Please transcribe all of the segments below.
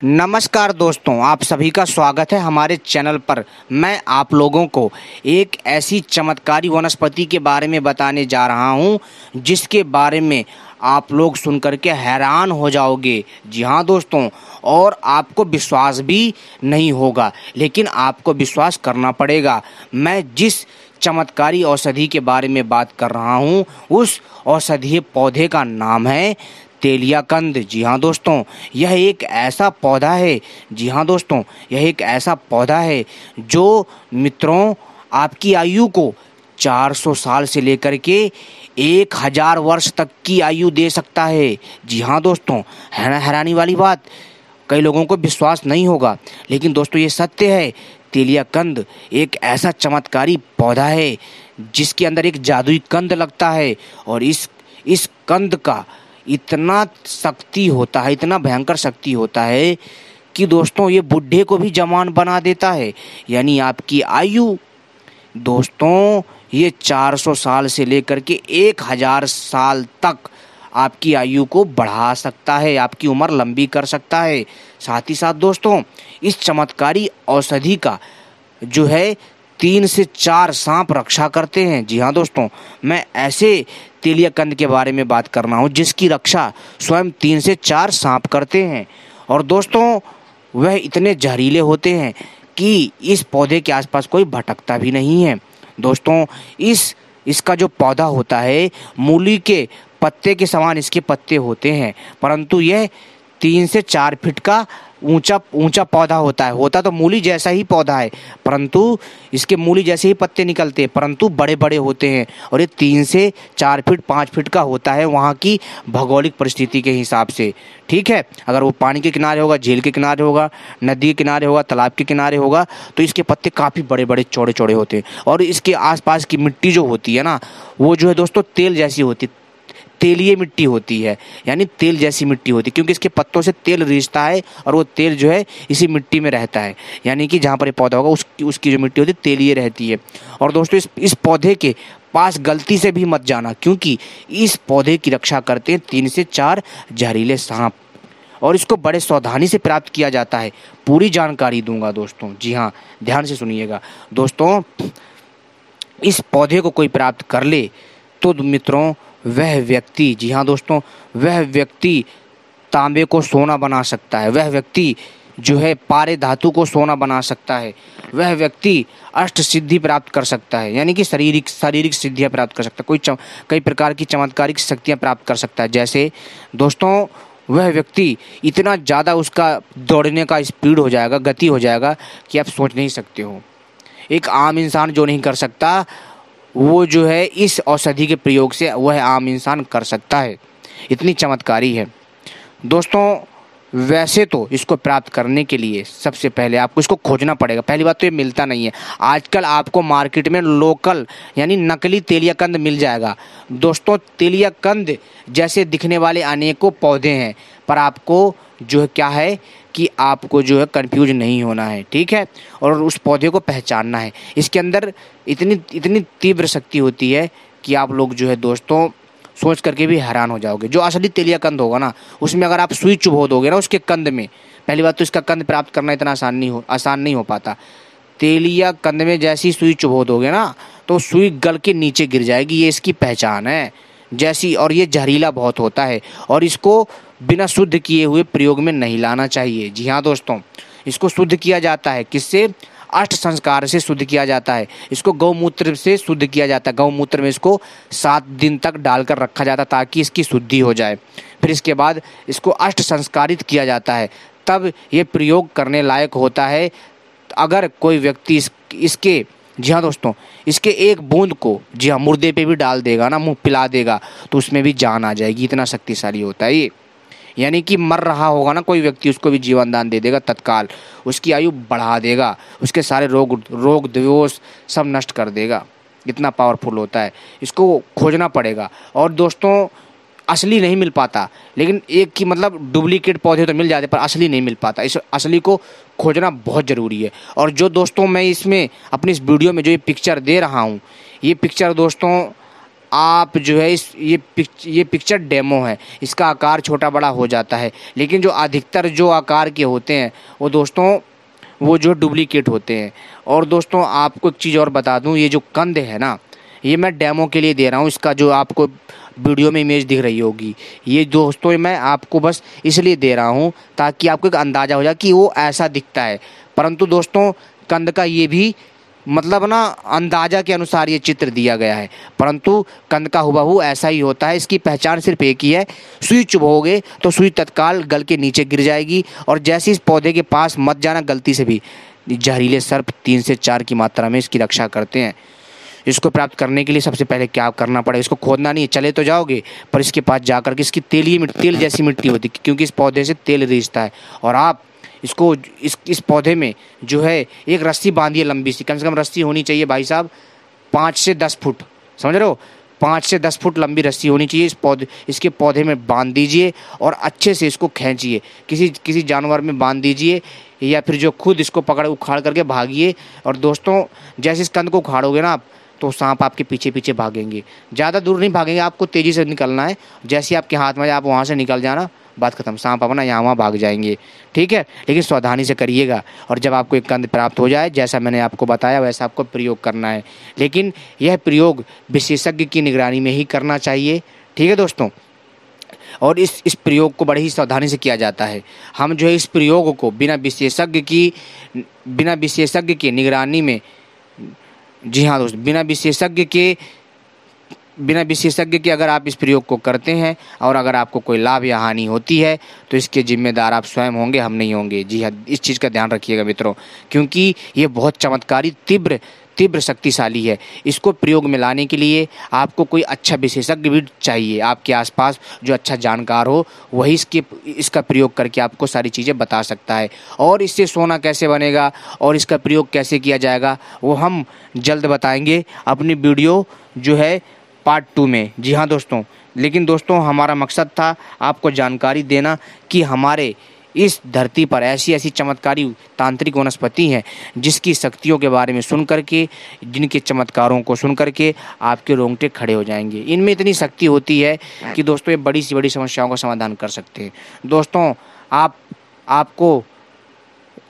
नमस्कार दोस्तों, आप सभी का स्वागत है हमारे चैनल पर। मैं आप लोगों को एक ऐसी चमत्कारी वनस्पति के बारे में बताने जा रहा हूं जिसके बारे में आप लोग सुनकर के हैरान हो जाओगे। जी हाँ दोस्तों, और आपको विश्वास भी नहीं होगा, लेकिन आपको विश्वास करना पड़ेगा। मैं जिस चमत्कारी औषधि के बारे में बात कर रहा हूँ उस औषधीय पौधे का नाम है तेलियाकंद। जी हाँ दोस्तों, यह एक ऐसा पौधा है। जी हाँ दोस्तों, यह एक ऐसा पौधा है जो मित्रों आपकी आयु को 400 साल से लेकर के 1000 वर्ष तक की आयु दे सकता है। जी हाँ दोस्तों, है ना हैरानी वाली बात। कई लोगों को विश्वास नहीं होगा, लेकिन दोस्तों ये सत्य है। तेलियाकंद एक ऐसा चमत्कारी पौधा है जिसके अंदर एक जादुई कंद लगता है, और इस कंद का इतना शक्ति होता है, इतना भयंकर शक्ति होता है कि दोस्तों ये बुढ़े को भी जवान बना देता है। यानी आपकी आयु दोस्तों ये 400 साल से लेकर के 1000 साल तक आपकी आयु को बढ़ा सकता है, आपकी उम्र लंबी कर सकता है। साथ ही साथ दोस्तों इस चमत्कारी औषधि का जो है 3 से 4 सांप रक्षा करते हैं। जी हाँ दोस्तों, मैं ऐसे तेलियाकंद के बारे में बात कर रहा हूँ जिसकी रक्षा स्वयं 3 से 4 सांप करते हैं। और दोस्तों वह इतने जहरीले होते हैं कि इस पौधे के आसपास कोई भटकता भी नहीं है। दोस्तों इसका जो पौधा होता है मूली के पत्ते के समान इसके पत्ते होते हैं, परंतु यह 3 से 4 फीट का ऊंचा पौधा होता है। होता तो मूली जैसा ही पौधा है, परंतु इसके मूली जैसे ही पत्ते निकलते हैं, परंतु बड़े बड़े होते हैं। और ये 3 से 4 फीट 5 फीट का होता है वहाँ की भौगोलिक परिस्थिति के हिसाब से। ठीक है, अगर वो पानी के किनारे होगा, झील के किनारे होगा, नदी के किनारे होगा, तालाब के किनारे होगा, तो इसके पत्ते काफ़ी बड़े बड़े चौड़े चौड़े होते हैं। और इसके आसपास की मिट्टी जो होती है ना, वो जो है दोस्तों तेल जैसी होती है, तेलीय मिट्टी होती है। यानी तेल जैसी मिट्टी होती है, क्योंकि इसके पत्तों से तेल रिसता है और वो तेल जो है इसी मिट्टी में रहता है। यानी कि जहाँ पर ये पौधा होगा उसकी जो मिट्टी होती है तेलीय रहती है। और दोस्तों इस पौधे के पास गलती से भी मत जाना, क्योंकि इस पौधे की रक्षा करते हैं 3 से 4 जहरीले सांप, और इसको बड़े सावधानी से प्राप्त किया जाता है। पूरी जानकारी दूंगा दोस्तों, जी हाँ ध्यान से सुनिएगा। दोस्तों इस पौधे को कोई प्राप्त कर ले तो मित्रों वह व्यक्ति, जी हाँ दोस्तों, वह व्यक्ति तांबे को सोना बना सकता है। वह व्यक्ति जो है पारे धातु को सोना बना सकता है। वह व्यक्ति अष्ट सिद्धि प्राप्त कर सकता है, यानी कि शारीरिक सिद्धियाँ प्राप्त कर सकता है। कई प्रकार की चमत्कारिक शक्तियाँ प्राप्त कर सकता है। जैसे दोस्तों वह व्यक्ति इतना ज़्यादा उसका दौड़ने का स्पीड हो जाएगा, गति हो जाएगा कि आप सोच नहीं सकते हो। एक आम इंसान जो नहीं कर सकता, वो जो है इस औषधि के प्रयोग से वह आम इंसान कर सकता है। इतनी चमत्कारी है दोस्तों। वैसे तो इसको प्राप्त करने के लिए सबसे पहले आपको इसको खोजना पड़ेगा। पहली बात तो ये मिलता नहीं है। आजकल आपको मार्केट में लोकल यानी नकली तेलियाकंद मिल जाएगा। दोस्तों तेलियाकंद जैसे दिखने वाले अनेकों पौधे हैं, पर आपको जो है क्या है कि आपको जो है कंफ्यूज नहीं होना है, ठीक है, और उस पौधे को पहचानना है। इसके अंदर इतनी तीव्र शक्ति होती है कि आप लोग जो है दोस्तों सोच करके भी हैरान हो जाओगे। जो असली तेलियाकंद होगा ना, उसमें अगर आप सुई चुभो दोगे ना उसके कंद में, पहली बात तो इसका कंद प्राप्त करना इतना आसान नहीं हो पाता। तेलियाकंद में जैसी सुई चुभो दोगे ना तो सुई गल के नीचे गिर जाएगी, ये इसकी पहचान है जैसी। और ये जहरीला बहुत होता है, और इसको बिना शुद्ध किए हुए प्रयोग में नहीं लाना चाहिए। जी हाँ दोस्तों, इसको शुद्ध किया जाता है। किससे? अष्ट संस्कार से शुद्ध किया जाता है। इसको गौमूत्र से शुद्ध किया जाता है। गौमूत्र में इसको 7 दिन तक डालकर रखा जाता है ताकि इसकी शुद्धि हो जाए। फिर इसके बाद इसको अष्ट संस्कारित किया जाता है, तब ये प्रयोग करने लायक होता है। अगर कोई व्यक्ति इसके जी हाँ दोस्तों, इसके एक बूंद को जी हाँ मुर्दे पे भी डाल देगा ना, मुंह पिला देगा, तो उसमें भी जान आ जाएगी। इतना शक्तिशाली होता है ये। यानी कि मर रहा होगा ना कोई व्यक्ति, उसको भी जीवन दान दे देगा तत्काल, उसकी आयु बढ़ा देगा, उसके सारे रोग दोष सब नष्ट कर देगा। इतना पावरफुल होता है। इसको खोजना पड़ेगा। और दोस्तों असली नहीं मिल पाता, लेकिन एक की मतलब डुप्लीकेट पौधे तो मिल जाते, पर असली नहीं मिल पाता। इस असली को खोजना बहुत ज़रूरी है। और जो दोस्तों मैं इसमें अपनी इस वीडियो में जो ये पिक्चर दे रहा हूँ, ये पिक्चर दोस्तों आप जो है ये पिक्चर डेमो है, इसका आकार छोटा बड़ा हो जाता है, लेकिन जो अधिकतर जो आकार के होते हैं वो दोस्तों वो जो डुप्लीकेट होते हैं। और दोस्तों आपको एक चीज़ और बता दूं, ये जो कंद है ना, ये मैं डेमो के लिए दे रहा हूँ। इसका जो आपको वीडियो में इमेज दिख रही होगी, ये दोस्तों मैं आपको बस इसलिए दे रहा हूँ ताकि आपको एक अंदाज़ा हो जाए कि वो ऐसा दिखता है। परंतु दोस्तों कंद का ये भी मतलब ना अंदाजा के अनुसार ये चित्र दिया गया है, परंतु कंद का हुबहू ऐसा ही होता है। इसकी पहचान सिर्फ एक ही है, सुई चुभोगे तो सुई तत्काल गल के नीचे गिर जाएगी। और जैसे इस पौधे के पास मत जाना गलती से भी। जहरीले सर्प 3 से 4 की मात्रा में इसकी रक्षा करते हैं। इसको प्राप्त करने के लिए सबसे पहले क्या करना पड़ेगा, इसको खोदना नहीं है, चले तो जाओगे पर इसके पास जाकर के इसकी तेल जैसी मिट्टी होती है, क्योंकि इस पौधे से तेल रिसता है। और आप इसको इस पौधे में जो है एक रस्सी बांधिए लंबी सी, कम से कम रस्सी होनी चाहिए भाई साहब 5 से 10 फुट, समझ रहे हो, 5 से 10 फुट लंबी रस्सी होनी चाहिए। इसके पौधे में बांध दीजिए और अच्छे से इसको खींचिए, किसी जानवर में बांध दीजिए या फिर जो खुद इसको उखाड़ करके भागिए। और दोस्तों जैसे इस कंद को उखाड़ोगे ना आप, तो सांप आपके पीछे पीछे भागेंगे, ज़्यादा दूर नहीं भागेंगे, आपको तेज़ी से निकलना है। जैसे आपके हाथ में आप वहाँ से निकल जाना, बात खत्म, सांप अपना यहाँ वहाँ भाग जाएंगे, ठीक है। लेकिन सावधानी से करिएगा। और जब आपको एक कंद प्राप्त हो जाए, जैसा मैंने आपको बताया वैसा आपको प्रयोग करना है, लेकिन यह प्रयोग विशेषज्ञ की निगरानी में ही करना चाहिए, ठीक है दोस्तों। और इस प्रयोग को बड़े ही सावधानी से किया जाता है। हम जो है इस प्रयोग को बिना विशेषज्ञ की निगरानी में, जी हाँ दोस्तों, बिना विशेषज्ञ के अगर आप इस प्रयोग को करते हैं और अगर आपको कोई लाभ या हानि होती है तो इसके जिम्मेदार आप स्वयं होंगे, हम नहीं होंगे। जी हाँ, इस चीज़ का ध्यान रखिएगा मित्रों, क्योंकि ये बहुत चमत्कारी तीव्र शक्तिशाली है। इसको प्रयोग में लाने के लिए आपको कोई अच्छा विशेषज्ञ भी चाहिए, आपके आसपास जो अच्छा जानकार हो, वही इसका प्रयोग करके आपको सारी चीज़ें बता सकता है। और इससे सोना कैसे बनेगा और इसका प्रयोग कैसे किया जाएगा वो हम जल्द बताएंगे अपनी वीडियो जो है पार्ट 2 में। जी हाँ दोस्तों, लेकिन दोस्तों हमारा मकसद था आपको जानकारी देना कि हमारे इस धरती पर ऐसी ऐसी चमत्कारी तांत्रिक वनस्पति हैं जिसकी शक्तियों के बारे में सुन करके, जिनके चमत्कारों को सुन करके आपके रोंगटे खड़े हो जाएंगे। इनमें इतनी शक्ति होती है कि दोस्तों ये बड़ी से बड़ी समस्याओं का समाधान कर सकते हैं। दोस्तों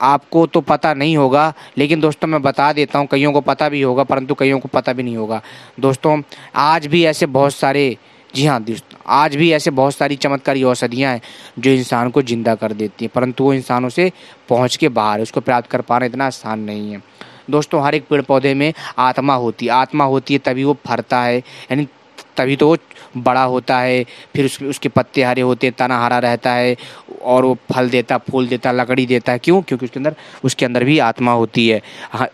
आपको तो पता नहीं होगा, लेकिन दोस्तों मैं बता देता हूँ, कईयों को पता भी होगा परंतु कईयों को पता भी नहीं होगा। दोस्तों आज भी ऐसे बहुत सारे, जी हाँ दोस्तों, आज भी ऐसे बहुत सारी चमत्कारी औषधियाँ हैं जो इंसान को जिंदा कर देती हैं, परंतु वो इंसानों से पहुँच के बाहर है, उसको प्राप्त कर पाना इतना आसान नहीं है। दोस्तों हर एक पेड़ पौधे में आत्मा होती है, तभी वो फरता है, यानी तभी तो वो बड़ा होता है। फिर उसके पत्ते हरे होते हैं, तना हरा रहता है और वो फल देता, फूल देता, लकड़ी देता है। क्यों? क्योंकि उसके अंदर भी आत्मा होती है।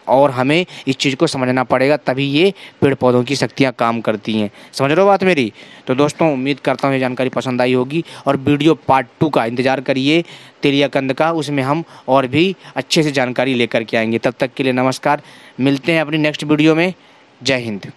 और हमें इस चीज़ को समझना पड़ेगा, तभी ये पेड़ पौधों की शक्तियाँ काम करती हैं। समझ रहे हो बात मेरी? तो दोस्तों उम्मीद करता हूँ ये जानकारी पसंद आई होगी और वीडियो पार्ट 2 का इंतज़ार करिए, तेलिया कंद का, उसमें हम और भी अच्छे से जानकारी लेकर के आएंगे। तब तक के लिए नमस्कार, मिलते हैं अपनी नेक्स्ट वीडियो में। जय हिंद।